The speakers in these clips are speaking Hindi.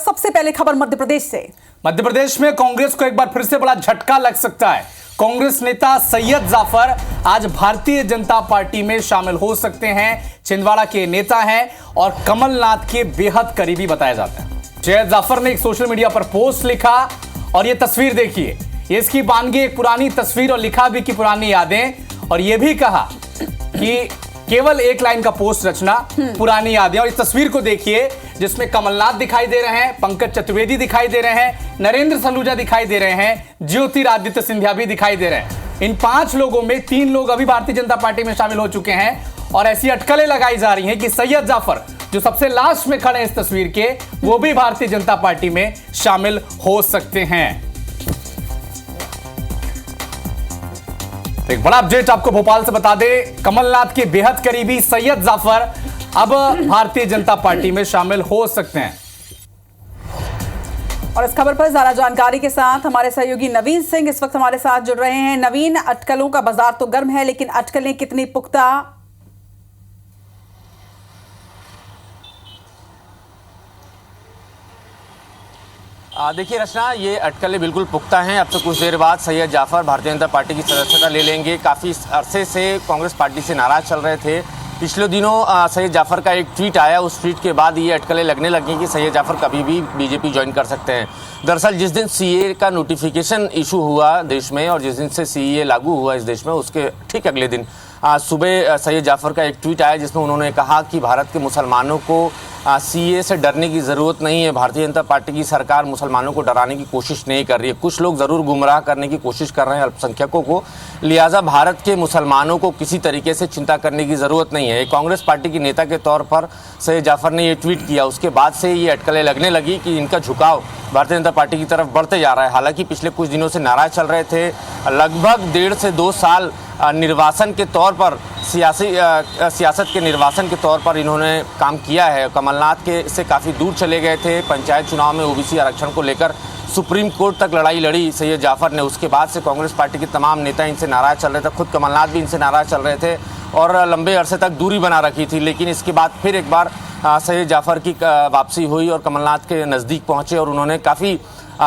सबसे पहले खबर मध्य प्रदेश से। मध्य प्रदेश में कांग्रेस को एक बार फिर से बड़ा झटका लग सकता है। कांग्रेस नेता सैयद जाफर आज भारतीय जनता पार्टी में शामिल हो सकते हैं। छिंदवाड़ा के नेता हैं और कमलनाथ के बेहद करीबी बताया जाता है। सैयद जाफर ने एक सोशल मीडिया पर पोस्ट लिखा और यह तस्वीर देखिए, ये इसकी बानगी एक पुरानी तस्वीर और लिखा भी कि पुरानी यादें, और यह भी कहा कि केवल एक लाइन का पोस्ट रचना, पुरानी यादें। और इस तस्वीर को देखिए जिसमें कमलनाथ दिखाई दे रहे हैं, पंकज चतुर्वेदी दिखाई दे रहे हैं, नरेंद्र सलूजा दिखाई दे रहे हैं, ज्योतिरादित्य सिंधिया भी दिखाई दे रहे हैं। इन 5 लोगों में 3 लोग अभी भारतीय जनता पार्टी में शामिल हो चुके हैं और ऐसी अटकलें लगाई जा रही हैं कि सैयद जाफर जो सबसे लास्ट में खड़े हैं इस तस्वीर के, वो भी भारतीय जनता पार्टी में शामिल हो सकते हैं। एक बड़ा अपडेट आपको भोपाल से बता दें, कमलनाथ के बेहद करीबी सैयद जाफर अब भारतीय जनता पार्टी में शामिल हो सकते हैं। और इस खबर पर ज्यादा जानकारी के साथ हमारे सहयोगी नवीन सिंह इस वक्त हमारे साथ जुड़ रहे हैं। नवीन, अटकलों का बाजार तो गर्म है, लेकिन अटकलें कितनी पुख्ता? देखिए रचना, ये अटकलें बिल्कुल पुख्ता हैं। अब तो कुछ देर बाद सैयद जाफर भारतीय जनता पार्टी की सदस्यता ले लेंगे। काफ़ी अरसे से कांग्रेस पार्टी से नाराज चल रहे थे। पिछले दिनों सैयद जाफर का एक ट्वीट आया, उस ट्वीट के बाद ये अटकलें लगने लगी कि सैयद जाफर कभी भी बीजेपी ज्वाइन कर सकते हैं। दरअसल जिस दिन सीए का नोटिफिकेशन इशू हुआ देश में और जिस दिन से सीए लागू हुआ इस देश में, उसके ठीक अगले दिन सुबह सैयद जाफर का एक ट्वीट आया जिसमें उन्होंने कहा कि भारत के मुसलमानों को सीए से डरने की ज़रूरत नहीं है। भारतीय जनता पार्टी की सरकार मुसलमानों को डराने की कोशिश नहीं कर रही है। कुछ लोग ज़रूर गुमराह करने की कोशिश कर रहे हैं अल्पसंख्यकों को, लिहाजा भारत के मुसलमानों को किसी तरीके से चिंता करने की ज़रूरत नहीं है। एक कांग्रेस पार्टी के नेता के तौर पर सैयद जाफर ने ये ट्वीट किया। उसके बाद से ये अटकलें लगने लगी कि इनका झुकाव भारतीय जनता पार्टी की तरफ बढ़ते जा रहा है। हालांकि पिछले कुछ दिनों से नाराज चल रहे थे। लगभग 1.5 से 2 साल निर्वासन के तौर पर सियासत के निर्वासन के तौर पर इन्होंने काम किया है। कमलनाथ के से काफ़ी दूर चले गए थे। पंचायत चुनाव में ओबीसी आरक्षण को लेकर सुप्रीम कोर्ट तक लड़ाई लड़ी सैयद जाफर ने। उसके बाद से कांग्रेस पार्टी के तमाम नेता इनसे नाराज चल रहे थे, खुद कमलनाथ भी इनसे नाराज चल रहे थे और लंबे अरसे तक दूरी बना रखी थी। लेकिन इसके बाद फिर एक बार सैयद जाफर की वापसी हुई और कमलनाथ के नज़दीक पहुँचे और उन्होंने काफ़ी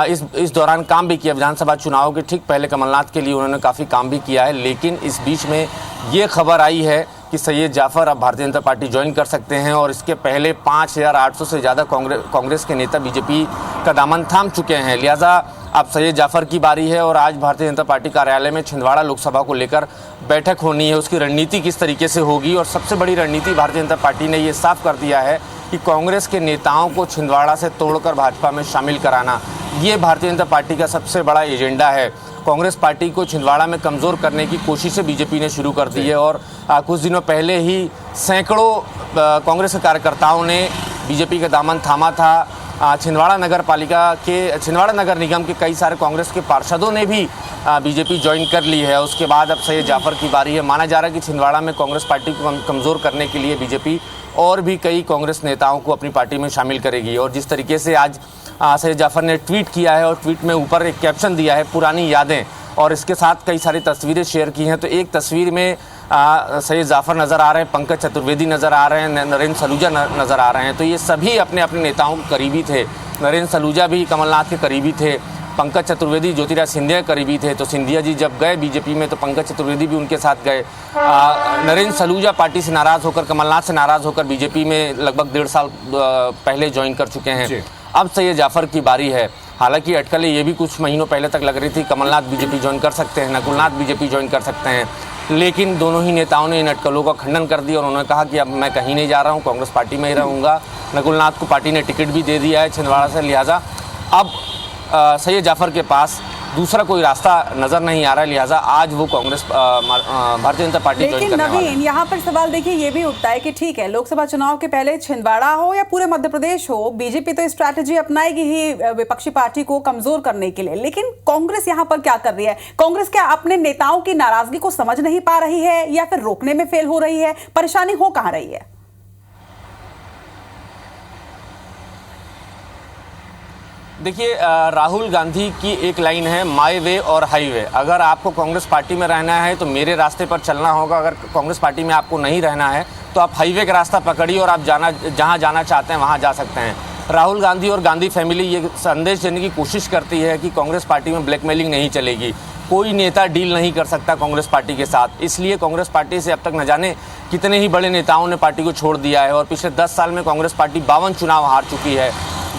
इस दौरान काम भी किया। विधानसभा चुनाव के ठीक पहले कमलनाथ के लिए उन्होंने काफ़ी काम भी किया है। लेकिन इस बीच में ये खबर आई है कि सैयद जाफर अब भारतीय जनता पार्टी ज्वाइन कर सकते हैं और इसके पहले 5800 से ज़्यादा कांग्रेस के नेता बीजेपी का दामन थाम चुके हैं। लिहाजा अब सैयद जाफर की बारी है और आज भारतीय जनता पार्टी कार्यालय में छिंदवाड़ा लोकसभा को लेकर बैठक होनी है। उसकी रणनीति किस तरीके से होगी, और सबसे बड़ी रणनीति भारतीय जनता पार्टी ने ये साफ कर दिया है कि कांग्रेस के नेताओं को छिंदवाड़ा से तोड़कर भाजपा में शामिल कराना, ये भारतीय जनता पार्टी का सबसे बड़ा एजेंडा है। कांग्रेस पार्टी को छिंदवाड़ा में कमज़ोर करने की कोशिशें बीजेपी ने शुरू कर दी है और कुछ दिनों पहले ही सैकड़ों कांग्रेस के कार्यकर्ताओं ने बीजेपी का दामन थामा था। छिंदवाड़ा नगर निगम के कई सारे कांग्रेस के पार्षदों ने भी बीजेपी ज्वाइन कर ली है। उसके बाद अब सैयद जाफर की बारी है। माना जा रहा है कि छिंदवाड़ा में कांग्रेस पार्टी को कमज़ोर करने के लिए बीजेपी और भी कई कांग्रेस नेताओं को अपनी पार्टी में शामिल करेगी। और जिस तरीके से आज सैयद जाफर ने ट्वीट किया है और ट्वीट में ऊपर एक कैप्शन दिया है, पुरानी यादें, और इसके साथ कई सारी तस्वीरें शेयर की हैं। तो एक तस्वीर में सैयद जाफर नज़र आ रहे हैं, पंकज चतुर्वेदी नज़र आ रहे हैं, नरेंद्र सलूजा नज़र आ रहे हैं। तो ये सभी अपने अपने नेताओं के करीबी थे। नरेंद्र सलूजा भी कमलनाथ के करीबी थे, पंकज चतुर्वेदी ज्योतिरादित्य सिंधिया के करीबी थे। तो सिंधिया जी जब गए बीजेपी में तो पंकज चतुर्वेदी भी उनके साथ गए। नरेंद्र सलूजा पार्टी से नाराज़ होकर, कमलनाथ से नाराज़ होकर बीजेपी में लगभग 1.5 साल पहले ज्वाइन कर चुके हैं। अब सैयद जाफर की बारी है। हालांकि अटकलें ये भी कुछ महीनों पहले तक लग रही थी, कमलनाथ बीजेपी ज्वाइन कर सकते हैं, नकुलनाथ बीजेपी ज्वाइन कर सकते हैं। लेकिन दोनों ही नेताओं ने इन अटकलों का खंडन कर दिया और उन्होंने कहा कि अब मैं कहीं नहीं जा रहा हूँ, कांग्रेस पार्टी में ही रहूँगा। नकुलनाथ को पार्टी ने टिकट भी दे दिया है छिंदवाड़ा से। लिहाजा अब सैयद जाफर के पास दूसरा कोई रास्ता नजर नहीं आ रहा है। लिहाजा आज वो कांग्रेस भारतीय जनता पार्टी ज्वाइन करने वाले हैं। लेकिन यहाँ पर सवाल देखिए ये भी उठता है कि ठीक है, लोकसभा चुनाव के पहले छिंदवाड़ा हो या पूरे मध्य प्रदेश हो, बीजेपी तो स्ट्रैटेजी अपनाएगी ही विपक्षी पार्टी को कमजोर करने के लिए। लेकिन कांग्रेस यहाँ पर क्या कर रही है? कांग्रेस क्या अपने नेताओं की नाराजगी को समझ नहीं पा रही है या फिर रोकने में फेल हो रही है? परेशानी हो कहाँ रही है? देखिए, राहुल गांधी की एक लाइन है, माय वे और हाईवे। अगर आपको कांग्रेस पार्टी में रहना है तो मेरे रास्ते पर चलना होगा। अगर कांग्रेस पार्टी में आपको नहीं रहना है तो आप हाईवे का रास्ता पकड़िए और आप जहाँ जाना चाहते हैं वहाँ जा सकते हैं। राहुल गांधी और गांधी फैमिली ये संदेश देने की कोशिश करती है कि कांग्रेस पार्टी में ब्लैकमेलिंग नहीं चलेगी, कोई नेता डील नहीं कर सकता कांग्रेस पार्टी के साथ। इसलिए कांग्रेस पार्टी से अब तक न जाने कितने ही बड़े नेताओं ने पार्टी को छोड़ दिया है और पिछले 10 साल में कांग्रेस पार्टी 52 चुनाव हार चुकी है।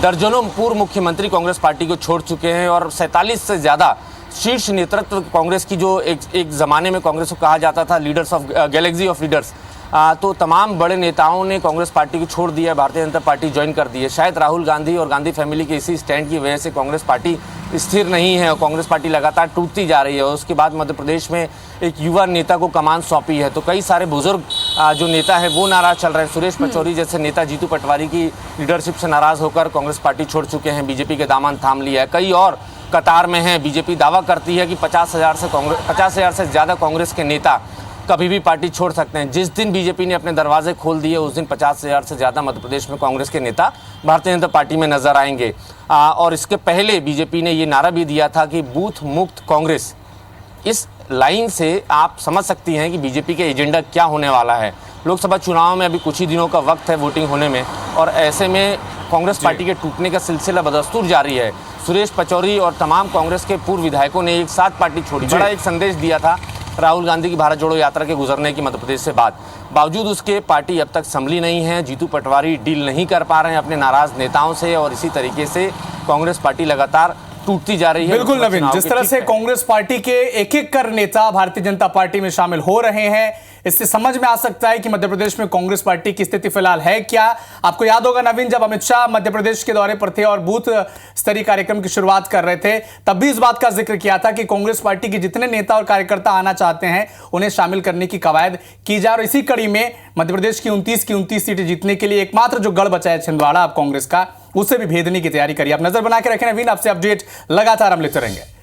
दर्जनों पूर्व मुख्यमंत्री कांग्रेस पार्टी को छोड़ चुके हैं और 47 से ज़्यादा शीर्ष नेतृत्व कांग्रेस की, जो एक ज़माने में कांग्रेस को कहा जाता था leaders of Galaxy of leaders, तो तमाम बड़े नेताओं ने कांग्रेस पार्टी को छोड़ दिया है, भारतीय जनता पार्टी ज्वाइन कर दी है। शायद राहुल गांधी और गांधी फैमिली के इसी स्टैंड की वजह से कांग्रेस पार्टी स्थिर नहीं है और कांग्रेस पार्टी लगातार टूटती जा रही है। और उसके बाद मध्य प्रदेश में एक युवा नेता को कमान सौंपी है, तो कई सारे बुजुर्ग जो नेता है वो नाराज चल रहे हैं। सुरेश पचौरी जैसे नेता जीतू पटवारी की लीडरशिप से नाराज होकर कांग्रेस पार्टी छोड़ चुके हैं, बीजेपी के दामन थाम लिया है। कई और कतार में हैं। बीजेपी दावा करती है कि 50,000 से ज़्यादा कांग्रेस के नेता कभी भी पार्टी छोड़ सकते हैं। जिस दिन बीजेपी ने अपने दरवाजे खोल दिए उस दिन 50,000 से ज़्यादा मध्य प्रदेश में कांग्रेस के नेता भारतीय जनता पार्टी में नजर आएंगे। और इसके पहले बीजेपी ने ये नारा भी दिया था कि बूथ मुक्त कांग्रेस। इस लाइन से आप समझ सकती हैं कि बीजेपी के एजेंडा क्या होने वाला है। लोकसभा चुनाव में अभी कुछ ही दिनों का वक्त है वोटिंग होने में, और ऐसे में कांग्रेस पार्टी के टूटने का सिलसिला बदस्तूर जारी है। सुरेश पचौरी और तमाम कांग्रेस के पूर्व विधायकों ने एक साथ पार्टी छोड़ी। बड़ा एक संदेश दिया था राहुल गांधी की भारत जोड़ो यात्रा के गुजरने की मध्य प्रदेश से बाद। बावजूद उसके पार्टी अब तक संभली नहीं है। जीतू पटवारी डील नहीं कर पा रहे हैं अपने नाराज नेताओं से और इसी तरीके से कांग्रेस पार्टी लगातार टूटती जा रही है। बिल्कुल नवीन, जिस तरह से कांग्रेस पार्टी के एक एक कर नेता भारतीय जनता पार्टी में शामिल हो रहे हैं, इससे समझ में आ सकता है कि मध्य प्रदेश में कांग्रेस पार्टी की स्थिति फिलहाल है क्या। आपको याद होगा नवीन, जब अमित शाह मध्य प्रदेश के दौरे पर थे और बूथ स्तरीय कार्यक्रम की शुरुआत कर रहे थे, तब भी इस बात का जिक्र किया था कि कांग्रेस पार्टी के जितने नेता और कार्यकर्ता आना चाहते हैं उन्हें शामिल करने की कवायद की जाए। और इसी कड़ी में मध्य प्रदेश की 29 सीटें जीतने के लिए एकमात्र जो गढ़ बचा है छिंदवाड़ा अब कांग्रेस का, उसे भी भेदने की तैयारी करिए। आप नजर बना के रखें नवीन, आपसे अपडेट लगातार हम लेते रहेंगे।